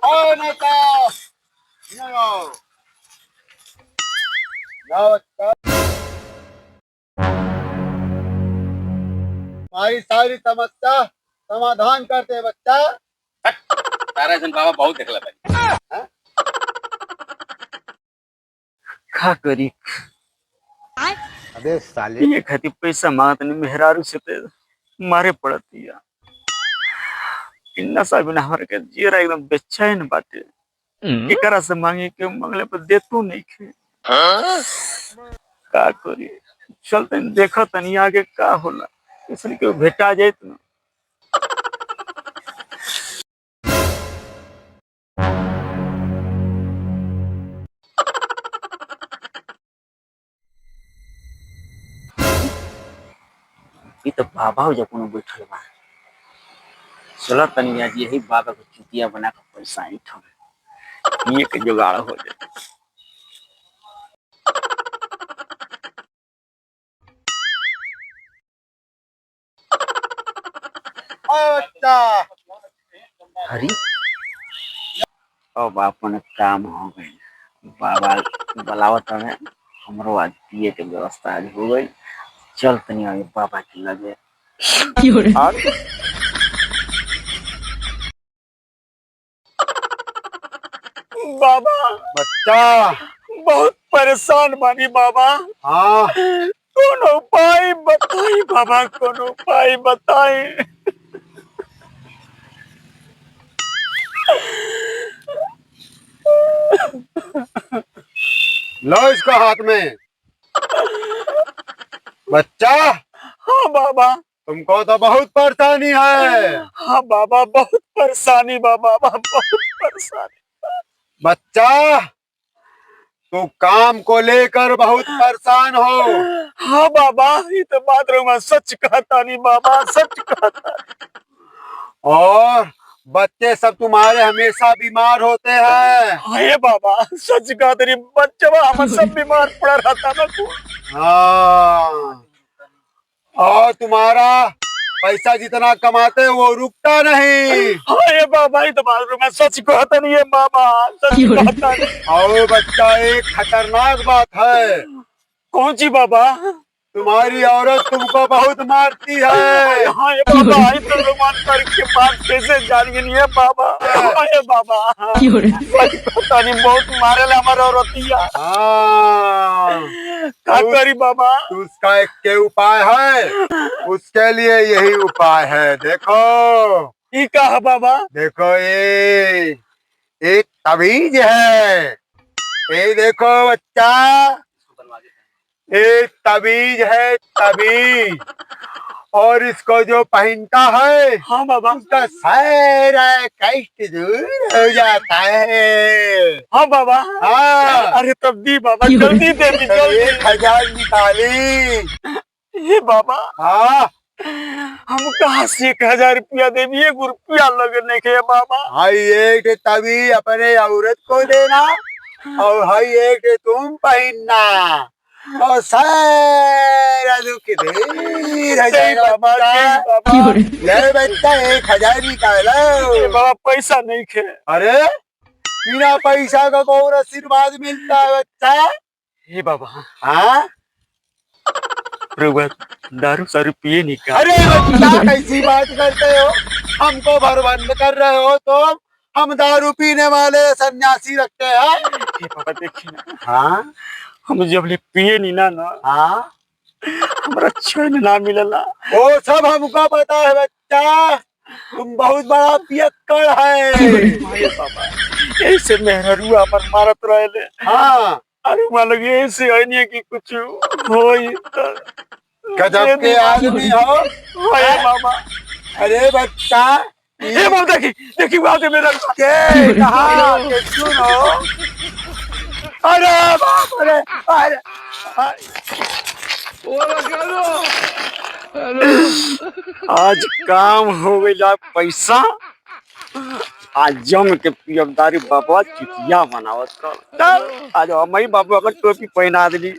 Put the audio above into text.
आओ नेता, आओ, आओ बच्चा। हमारी सारी समस्या समाधान करते बच्चा। तारा जन बाबा बहुत देखला भाई। का करी अबे साले, ये खातिर पैसा मांगत नहीं मेहरारू से ते मारे पड़ती है। नशा बिना हमारे के जीरा एकदम बेचैन बाटे। एकरा से मांगे के मंगले पर देतू नहीं खे। का करी चलते देखो तनी आगे का होला। इसलिए के भेटा जाए तो ये तो बाबा हो जब कोनो बैठल बा। चलो तनी आज यही बाबा को चुतिया बना के पैसा ऐठम ये के जुगाड़ हो जाए। आओ बच्चा। हरी अब अपन काम हो गई। बाबा बुलावत हमें हमरो आज पिए के व्यवस्था आज हो गई। चल तनी आगे बाबा के लगे और बाबा बच्चा, बहुत परेशान बानी बाबा। हाँ, कौन उपाय बताई बाबा, कौन उपाय बताई। लो इसको हाथ में। बच्चा, हाँ बाबा। तुमको तो बहुत परेशानी है। हाँ बाबा बहुत परेशानी बाबा, बहुत परेशानी। बच्चा, तू काम को लेकर बहुत परेशान हो। हाँ बाबा ये तो बात मैं सच कहता नहीं बाबा, सच कहता। और बच्चे सब तुम्हारे हमेशा बीमार होते हैं। हाँ बाबा सच कहते नहीं, बच्चा हम सब बीमार पड़ा रहता ना। हाँ, और तुम्हारा पैसा जितना कमाते वो रुकता नहीं। हाँ ये बाबा ये तो बात मैं सच कहता नहीं है बाबा, सच कहता नहीं। और बच्चा, एक खतरनाक बात है। कौन सी बाबा? तुम्हारी औरत तुमको बहुत मारती है। हाँ ये बाबा ये तो भगवान करके बात कैसे जानिए नहीं है बाबा। हाँ ये बाबा सच कहता नहीं, बहुत मारे हमारा औरतिया। हाँ, का करी बाबा? तो उसका एक के उपाय है। उसके लिए यही उपाय है। देखो, ये का है बाबा? देखो ये एक तवीज है। ये देखो बच्चा, एक तवीज है, तवीज। और इसको जो पहनता है, हाँ बाबा। उसका सारा कष्ट दूर हो जाता है। हाँ बाबा। हाँ, अरे तब दी बाबा, जल्दी दे दी, जल्दी। 1000 निकाली। ये बाबा हाँ, हम कहाँ से 1000 रुपया दे, 1 रुपया लगने के बाबा। हाई एक तभी अपने औरत को देना और हाई एक तुम पहनना और सारा दुख दूर हो जाएगा। बाबा ले बच्चा, 1000 निकालो। बाबा पैसा नहीं खे। अरे बिना पैसा का कौन आशीर्वाद मिलता है बच्चा? हे बाबा हाँ, दारू सारू पिए नहीं का? अरे बच्चा कैसी बात करते हो? हमको भरबंद कर रहे हो तुम? हम दारू पीने वाले सन्यासी रखते हैं। हे बाबा देखिए ना, हाँ, हम जब ले पिए नहीं ना हाँ, हमारा चैन ना मिलला। वो सब हमको पता है बच्चा। तुम बहुत बड़ा पियक्कड़ है। हे बाबा ऐसे मेहरुआ पर मारत रहे। हाँ, अरे मान लगे ऐसे है कि कुछ हो गजब के आदमी हो। हाय बाबा। अरे बच्चा, हे बाबा देखी बात है मेरा के कहा के सुनो। अरे बाप रे, अरे आज काम हो गया पैसा। आज जम के पियबदारी बाबा चुतिया बनावत कर। आज हम बाबा का टोपी पहना दिली।